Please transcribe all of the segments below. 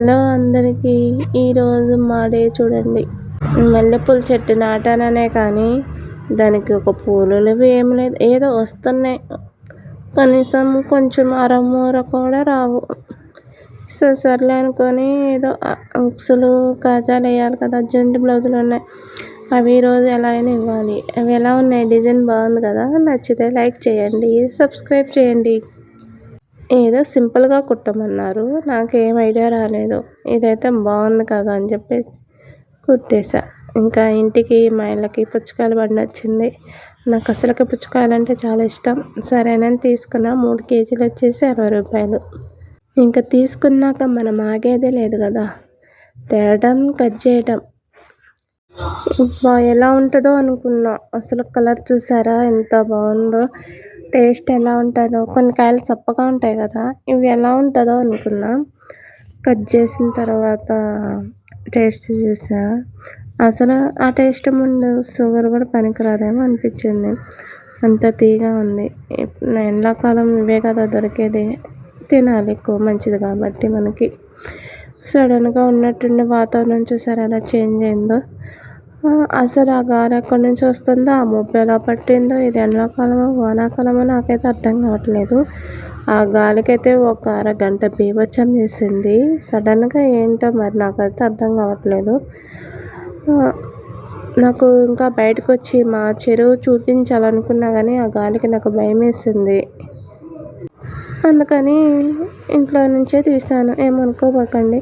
Hello అందరికీ, ఈరోజు మా డే చూడండి. మల్లెపూల చెట్టు నాటాననే కానీ దానికి ఒక పూలు లేవు, ఏమి లేదు. ఏదో వస్తున్నాయి, కనీసం కొంచెం అరమూర కూడా రావు. సర్లే అనుకొని ఏదో ఉక్సులు కాజాలు వేయాలి కదా, అర్జెంట్ బ్లౌజులు ఉన్నాయి. అవి ఈరోజు ఎలా అయినా ఇవ్వాలి. అవి ఎలా ఉన్నాయి, డిజైన్ బాగుంది కదా, నచ్చితే లైక్ చేయండి, సబ్స్క్రైబ్ చేయండి. ఏదో సింపుల్గా కుట్టమన్నారు, నాకేం ఐడియా రాలేదు. ఇదైతే బాగుంది కదా అని చెప్పేసి కుట్టేసా. ఇంకా ఇంటికి మా ఇళ్ళకి పుచ్చకాయల బండి వచ్చింది. నాకు అసలుకి పుచ్చకాయలు అంటే చాలా ఇష్టం. సరేనని తీసుకున్నా. 3 కేజీలు వచ్చేసి 60 రూపాయలు. ఇంకా తీసుకున్నాక మనం ఆగేదే లేదు కదా, తేవడం కట్ చేయడం. ఎలా ఉంటుందో అనుకున్నా. అసలు కలర్ చూసారా ఎంత బాగుందో, టేస్ట్ ఎలా ఉంటుందో. కొన్ని కాయలు చప్పగా ఉంటాయి కదా, ఇవి ఎలా ఉంటుందో అనుకున్నా. కట్ చేసిన తర్వాత టేస్ట్ చూసా. అసలు ఆ టేస్ట్ ముందు షుగర్ కూడా పనికిరాదేమో అనిపించింది, అంత తీగా ఉంది. ఎండాకాలం ఇవే కదా దొరికేది, తినాలి, ఎక్కువ మంచిది కాబట్టి మనకి. సడన్గా ఉన్నట్టుండి వాతావరణం చూసారా ఎలా చేంజ్ అయిందో. అసలు ఆ గాలి ఎక్కడి నుంచి వస్తుందో, ఆ ముబ్బు ఎలా పట్టిందో, ఇది ఎండాకాలమో వానాకాలమో నాకైతే అర్థం కావట్లేదు. ఆ గాలికైతే ఒక అరగంట బీభత్సం చేసింది. సడన్గా ఏంటో మరి నాకైతే అర్థం కావట్లేదు. నాకు ఇంకా బయటకు వచ్చి మా చెరువు చూపించాలనుకున్నా కానీ ఆ గాలికి నాకు భయం వేసింది. అందుకని ఇంట్లో నుంచే తీసాను, ఏమనుకోబోకండి.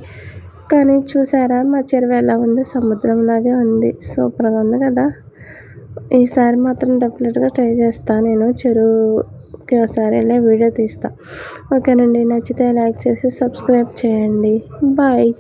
కానీ చూసారా మా చెరువు ఎలా ఉంది, సముద్రంలాగే ఉంది. సూపర్గా ఉంది కదా. ఈసారి మాత్రం డెఫినెట్గా ట్రై చేస్తాను. నేను చెరువుకి ఒకసారి వెళ్ళి వీడియో తీస్తా. ఓకేనండి, నచ్చితే లైక్ చేసి సబ్స్క్రైబ్ చేయండి. బాయ్.